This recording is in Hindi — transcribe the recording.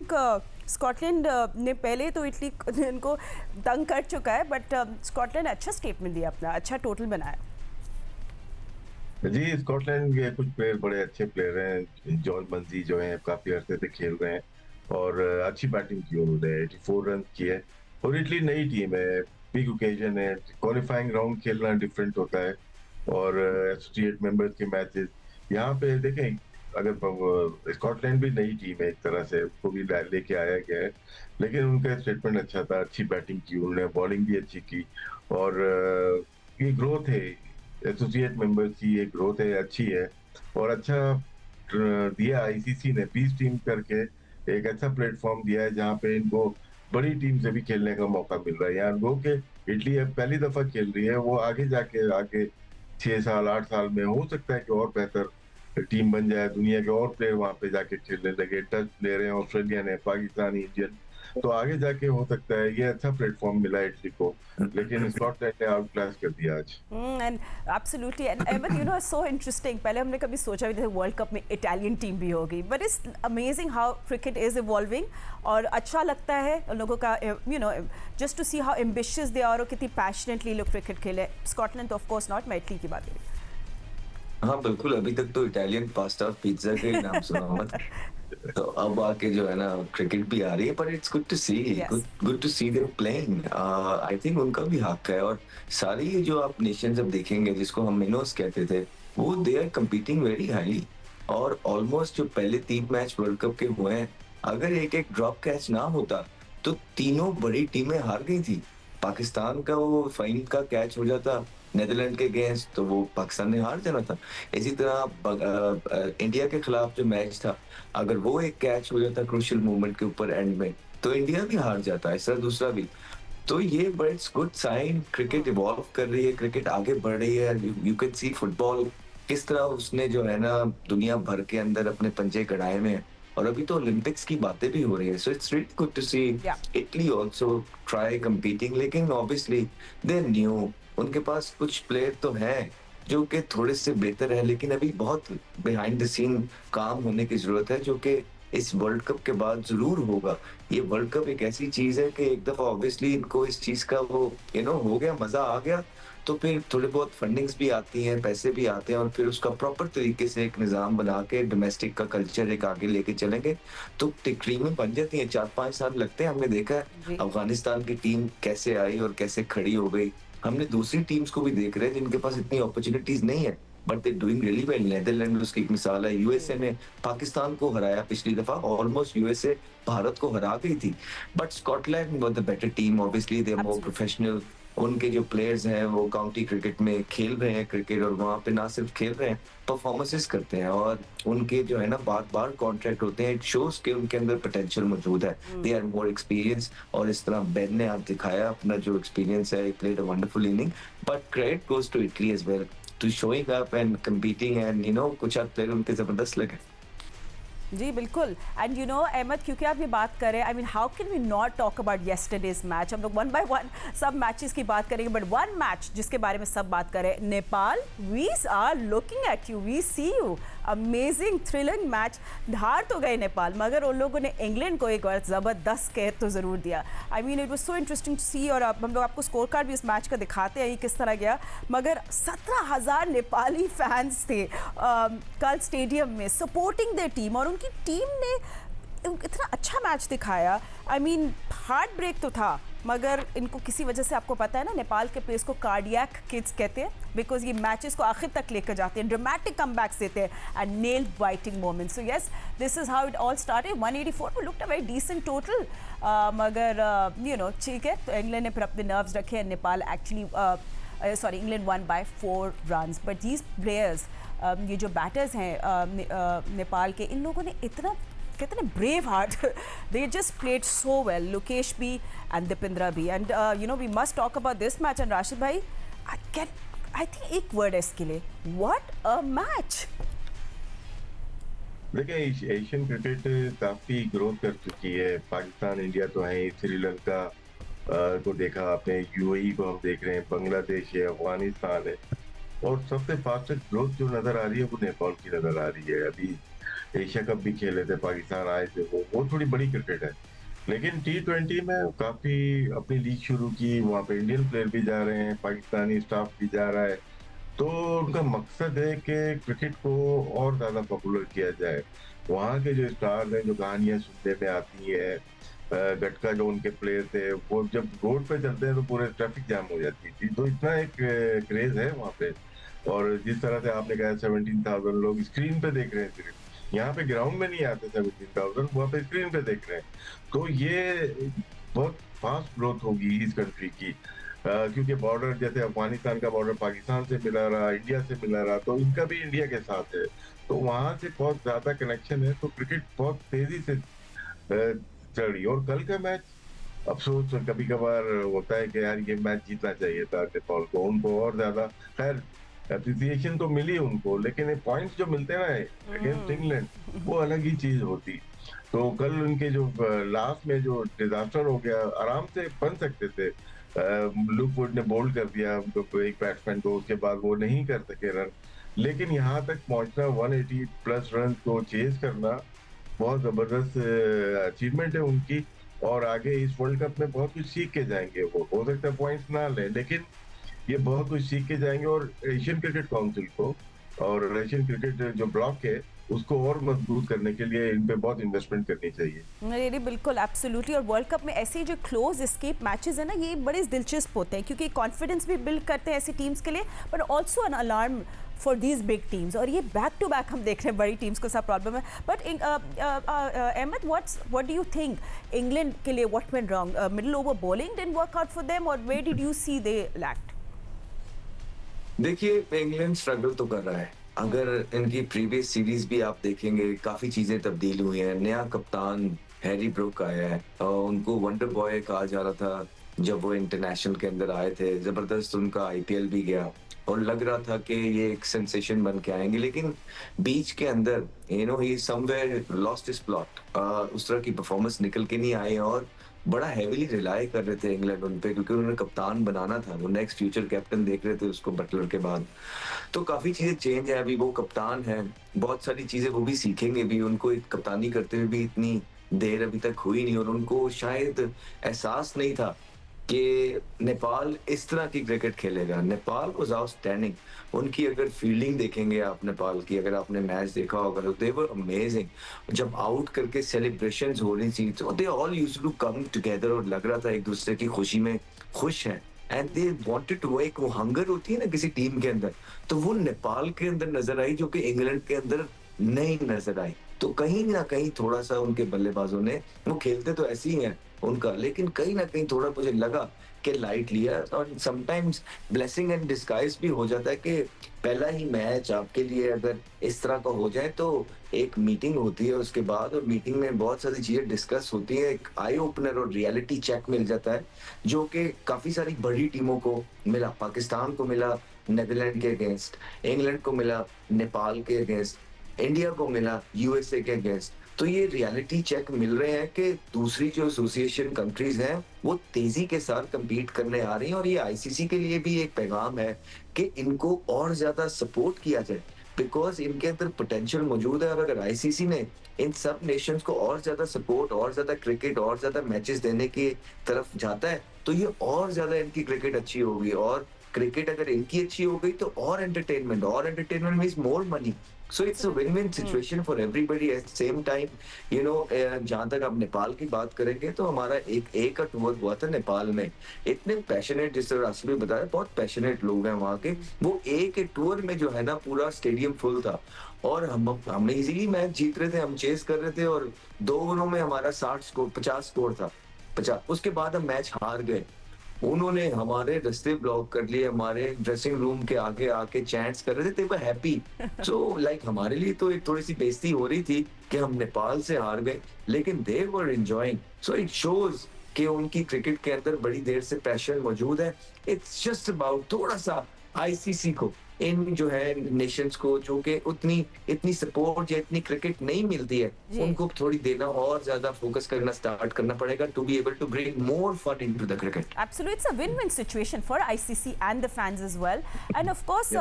थिंक स्कॉटलैंड ने पहले तो इटली इनको तंग कर चुका है, बट स्कॉटलैंड अच्छा स्टेटमेंट दिया अपना, अच्छा टोटल बनाया। जी, स्कॉटलैंड के कुछ प्लेयर बड़े अच्छे प्लेयर हैं। जॉन बंजी जो हैं काफी अरसे से खेल रहे हैं और अच्छी बैटिंग की उन्होंने 84 रन किए। और इटली नई टीम है, बिग ओकेजन है, क्वालिफाइंग राउंड खेलना डिफरेंट होता है और एसोसिएट मेंबर्स के मैचेस यहाँ पे देखें। अगर स्कॉटलैंड भी नई टीम है एक तरह से, उसको भी लेके आया गया है, लेकिन उनका स्टेटमेंट अच्छा था, अच्छी बैटिंग की उन्होंने, बॉलिंग भी अच्छी की और ये ग्रोथ है, एसोसिएट मेंबर्स की ये ग्रोथ है, अच्छी है और अच्छा दिया आईसीसी ने 20 टीम करके एक अच्छा प्लेटफॉर्म दिया है जहाँ पे इनको बड़ी टीम से भी खेलने का मौका मिल रहा है। यहाँ वो के इटली अब पहली दफा खेल रही है, वो आगे जाके आगे 6 साल 8 साल में हो सकता है कि और बेहतर टीम बन जाए, दुनिया के और प्लेयर वहां पे जाके खेलने लगे, टच प्लेयर हैं, ऑस्ट्रेलियन है, पाकिस्तानी, इंडियन, तो आगे जाके हो सकता है ये अच्छा प्लेटफॉर्म मिला है इटली को। लेकिन स्कॉटलैंड ने आउट क्लास कर दिया आज। And absolutely, and Ahmed you know so interesting, पहले हमने कभी सोचा भी नहीं था वर्ल्ड कप में इटालियन टीम भी होगी, but it's amazing how cricket is evolving. और अच्छा लगता है उन लोगों का, you know, just to see how ambitious they are और कितनी पैशनेटली लोग क्रिकेट खेले। स्कॉटलैंड तो ऑफ कोर्स नॉट, मैं इटली की बात करी। हाँ, बिल्कुल, अभी तक तो इटालियन पास्ता और पिज़्ज़ा का ही नाम सुना हुआ था। तो अब आके जो है ना क्रिकेट भी आ रही है, पर it's good to see, yes. Good good to see them playing. I think उनका भी हक है। और सारी ये जो आप नेशंस अब देखेंगे जिसको हम मिनोस कहते थे, वो they are competing very highly. और ऑलमोस्ट जो पहले 3 मैच वर्ल्ड कप के हुए हैं, अगर एक-एक ड्रॉप कैच ना होता, तो तीनों बड़ी टीमें हार गई थी। पाकिस्तान का वो फाइन का कैच हो जाता नीदरलैंड के अगेंस्ट, तो वो पाकिस्तान ने हार जाना था। इसी तरह इंडिया के खिलाफ जो मैच था, अगर वो एक कैच हो जाता क्रूशियल मोमेंट के ऊपर एंड में, तो इंडिया भी हार जाता, ऐसा दूसरा भी। तो ये but it's good sign, cricket evolve कर रही है, क्रिकेट आगे बढ़ रही है। यू कैन सी फुटबॉल किस तरह उसने जो है ना दुनिया भर के अंदर अपने पंजे गड़ाए हुए हैं। और अभी तो ओलंपिक्स की बातें भी हो रही है, so it's really good to see या इटली आल्सो ट्राई कम्पीटिंग। लेकिन ऑब्वियसली दे आर न्यू, उनके पास कुछ प्लेयर तो हैं जो कि थोड़े से बेहतर है, लेकिन अभी बहुत बिहाइंड द सीन काम होने की जरूरत है, जो कि इस वर्ल्ड कप के बाद जरूर होगा। ये वर्ल्ड कप एक ऐसी चीज है कि एक दफा ऑब्वियसली इनको इस चीज का वो हो गया, मजा आ गया, तो फिर थोड़ी बहुत फंडिंग्स भी आती हैं, पैसे भी आते हैं, और फिर उसका प्रॉपर तरीके से एक निजाम बना के डोमेस्टिक का कल्चर एक आगे लेके चलेंगे, तो टीमें बन जाती हैं। 4-5 साल लगते हैं, हमने देखा है जी। अफगानिस्तान की टीम कैसे आई और कैसे खड़ी हो गई। हमने दूसरी टीम्स को भी देख रहे हैं जिनके पास इतनी अपॉर्चुनिटीज नहीं है, but they doing really well. Netherland उसकी एक मिसाल है, यूएसए ने पाकिस्तान को हराया पिछली दफा, ऑलमोस्ट यूएसए भारत को हरा गई थी। But Scotland was the better team, obviously they are more absolutely. Professional. उनके जो प्लेयर्स हैं वो काउंटी क्रिकेट में खेल रहे हैं क्रिकेट, और वहां पे ना सिर्फ खेल रहे हैं, परफॉर्मेंसेस करते हैं, और उनके जो है ना बार बार कॉन्ट्रैक्ट होते हैं। इट शोज के उनके अंदर पोटेंशियल मौजूद है, दे आर मोर एक्सपीरियंस। और इस तरह बेन ने आज दिखाया अपना जो एक्सपीरियंस है, played a wonderful inning. But credit goes to Italy as well, to showing up and competing, and कुछ आध प्लेयर उनके जबरदस्त लगे। जी बिल्कुल। एंड यू नो अहमद, क्योंकि आप ये बात करें, I mean how can we not talk about yesterday's match. हम लोग वन बाय वन सब मैचेस की बात करेंगे, बट वन मैच जिसके बारे में सब बात करें, Nepal, we are looking at you, we see you, amazing thrilling match. हार तो गए नेपाल, मगर उन लोगों ने इंग्लैंड को एक बार ज़बरदस्त कहर तो ज़रूर दिया। I mean it was so interesting to see. और अब हम लोग आपको स्कोर कार्ड भी इस मैच का दिखाते हैं ये किस तरह गया। मगर 17,000 नेपाली फैंस थे कल स्टेडियम में सपोर्टिंग देयर टीम, और उनकी टीम ने इतना अच्छा मैच दिखाया। आई मीन हार्ट ब्रेक तो था, मगर इनको किसी वजह से, आपको पता है ना, नेपाल के प्लेयर्स को कार्डियक किड्स कहते हैं, बिकॉज ये मैचेस को आखिर तक लेकर जाते हैं, ड्रामेटिक कमबैक्स देते हैं and nail biting moments. So yes, this is how it all started. 184 looked a very decent total, मगर यू नो ठीक है, तो इंग्लैंड ने फिर अपने नर्व्स रखे, नेपाल actually sorry England one by 4 runs. But these players, ये जो बैटर्स हैं नेपाल के, इन लोगों ने इतना, कहते हैं brave heart, they just played so well, Lokesh भी एंड दीपिंद्रा भी। And you know we must talk about this match. And Rashid भाई, आई थिंक एक वर्ड है इसके लिए, व्हाट अ मैच। देखिए एशियन क्रिकेट काफी ग्रोथ कर चुकी है, पाकिस्तान इंडिया तो है ही, श्रीलंका को देखा आपने, यूएई को हम देख रहे हैं, बांग्लादेश है, अफगानिस्तान है, और सबसे फास्टेस्ट ग्रोथ जो नजर आ रही है वो नेपाल की नजर आ रही है। अभी एशिया कप भी खेले थे, पाकिस्तान आए थे, वो थोड़ी बड़ी क्रिकेट है। लेकिन टी20 में काफी अपनी लीग शुरू की, वहाँ पे इंडियन प्लेयर भी जा रहे हैं, पाकिस्तानी स्टाफ भी जा रहा है। तो उनका मकसद है कि क्रिकेट को और ज्यादा पॉपुलर किया जाए। वहाँ के जो स्टार्स हैं, जो कहानियां सुनने में आती है, गटका जो उनके प्लेयर थे, वो जब रोड पे चलते हैं तो पूरे ट्रैफिक जाम हो जाती थी। तो इतना एक क्रेज है वहाँ पे। और जिस तरह से आपने कहा 17,000 लोग स्क्रीन पे देख रहे हैं, सिर्फ यहाँ पे ग्राउंड में नहीं आते 17,000, वहाँ पे स्क्रीन पे देख रहे हैं। तो ये बहुत फास्ट ग्रोथ होगी इस कंट्री की। क्योंकि बॉर्डर जैसे अफगानिस्तान का बॉर्डर पाकिस्तान से मिला रहा, इंडिया से मिला रहा, तो इनका भी इंडिया के साथ है। तो वहां से बहुत ज्यादा कनेक्शन है, तो क्रिकेट बहुत तेजी से चल रही है। और कल का मैच, अफसोस कभी कभार होता है कि यार ये मैच जीतना चाहिए था नेपाल को, उनको और ज्यादा, खैर अप्रिसिएशन तो मिली उनको, लेकिन पॉइंट्स जो मिलते हैं ना अगेंस्ट इंग्लैंड, वो अलग ही चीज होती। तो कल उनके जो लास्ट में जो डिजास्टर हो गया, आराम से बन सकते थे। लुक वुड ने बोल्ड कर दिया एक बैट्समैन को, उसके बाद वो नहीं कर सके रन। लेकिन यहाँ तक पहुंचना, 180 प्लस रन को चेज करना, बहुत जबरदस्त अचीवमेंट है उनकी। और आगे इस वर्ल्ड कप में बहुत कुछ सीख के जाएंगे वो। हो सकता है पॉइंट्स ना ले, लेकिन ये बहुत कुछ सीख के जाएंगे। और एशियन क्रिकेट काउंसिल को और एशियन क्रिकेट जो ब्लॉक है, उसको और मजबूत करने के लिए इन पे बहुत इन्वेस्टमेंट करनी चाहिए। नहीं, बिल्कुल, एब्सोल्युटली। और वर्ल्ड कप में ऐसे जो क्लोज एस्केप मैचेस है ना, ये बड़े दिलचस्प होते हैं, क्योंकि कॉन्फिडेंस भी बिल्ड करते हैं ऐसी टीम्स के लिए, but also an alarm for these big teams. और ये बैक टू बैक हम देख रहे हैं बड़ी टीम्स को, सब प्रॉब्लम है। But Ahmed, what do you think England के लिए what went wrong? Middle over bowling didn't work out for them, और where did you see they lacked? देखिए, इंग्लैंड स्ट्रगल तो कर रहा है। अगर इनकी प्रीवियस सीरीज भी आप देखेंगे, काफी चीजें तब्दील हुई हैं। नया कप्तान हैरी ब्रूक आया है और उनको वंडर बॉय कहा जा रहा था जब वो इंटरनेशनल के अंदर आए थे। जबरदस्त उनका आईपीएल भी गया और लग रहा था कि ये एक सेंसेशन बन के आएंगे, लेकिन बीच के अंदर ही समवेयर लॉस्ट हिज प्लॉट। उस तरह की परफॉर्मेंस निकल के नहीं आई और बड़ा हेवीली रिलाई कर रहे थे इंग्लैंड उन पे, क्योंकि उन्होंने कप्तान बनाना था। वो नेक्स्ट फ्यूचर कैप्टन देख रहे थे उसको बटलर के बाद। तो काफी चीजें चेंज है। अभी वो कप्तान है, बहुत सारी चीजें वो भी सीखेंगे भी। उनको एक कप्तानी करते हुए भी इतनी देर अभी तक हुई नहीं और उनको शायद एहसास नहीं था कि नेपाल इस तरह की क्रिकेट खेलेगा। Nepal was outstanding. उनकी अगर फील्डिंग देखेंगे आप नेपाल की, अगर आपने मैच देखा होगा, तो दे वर अमेजिंग। जब आउट करके सेलिब्रेशंस हो रही थी तो they all used to come together और लग रहा था एक दूसरे की खुशी में खुश हैं। एंड दे वांटेड टू, एक वो हंगर होती है ना किसी टीम के अंदर, तो वो नेपाल के अंदर नजर आई, जो कि इंग्लैंड के अंदर नहीं नजर आई। तो कहीं ना कहीं थोड़ा सा उनके बल्लेबाजों ने, वो खेलते तो ऐसे ही हैं उनका, लेकिन कहीं ना कहीं थोड़ा मुझे लगा कि लाइट लिया। और समटाइम्स ब्लेसिंग एंड डिस्गाइज भी हो जाता है कि पहला ही मैच आपके लिए अगर इस तरह का हो जाए तो एक मीटिंग होती है उसके बाद, और मीटिंग में बहुत सारी चीजें डिस्कस होती है। एक आई ओपनर और रियलिटी चेक मिल जाता है, जो कि काफी सारी बड़ी टीमों को मिला। पाकिस्तान को मिला नेदरलैंड के अगेंस्ट, इंग्लैंड को मिला नेपाल के अगेंस्ट, इंडिया को मिला यूएसए के अगेंस्ट। तो ये रियलिटी चेक मिल रहे हैं कि दूसरी जो एसोसिएशन कंट्रीज हैं वो तेजी के साथ compete करने आ रही हैं। और ये आईसीसी के लिए भी एक पैगाम है कि इनको और ज्यादा सपोर्ट किया जाए, बिकॉज इनके अंदर पोटेंशियल मौजूद है। और अगर आईसीसी ने इन सब नेशंस को और ज्यादा सपोर्ट, और ज्यादा क्रिकेट, और ज्यादा मैचेस देने की तरफ जाता है, तो ये और ज्यादा इनकी क्रिकेट अच्छी होगी। और क्रिकेट अगर इनकी अच्छी हो गई तो और entertainment means more money. So it's a win-win situation for everybody at the same time. जहां तक आप नेपाल की बात करेंगे तो हमारा एक का टूर हुआ था नेपाल में। इतने पैशनेट, जिस तरह राशि भी बताया, बहुत पैशनेट लोग हैं वहाँ के। वो एक टूर में जो है ना पूरा स्टेडियम फुल था और हम इजीली मैच जीत रहे थे, हम चेस कर रहे थे और 2 ओवरों में हमारा 50 स्कोर था। 50 उसके बाद हम मैच हार गए। उन्होंने हमारे रास्ते ब्लॉक कर लिए, हमारे ड्रेसिंग रूम के आगे आके चैंट्स कर रहे थे, they were happy। So like हमारे लिए तो एक थोड़ी सी बेइज्जती हो रही थी कि हम नेपाल से हार गए, लेकिन they were enjoying। So it shows कि उनकी क्रिकेट के अंदर बड़ी देर से पैशन मौजूद है। It's just about थोड़ा सा आईसीसी को, इन जो है नेशंस को जो कि इतनी सपोर्ट या इतनी क्रिकेट नहीं मिलती है, उनको थोड़ी देना और ज्यादा फोकस करना स्टार्ट करना पड़ेगा to be able to bring more fun into the cricket. Absolutely, it's a win-win situation for ICC and the fans as well. And of course,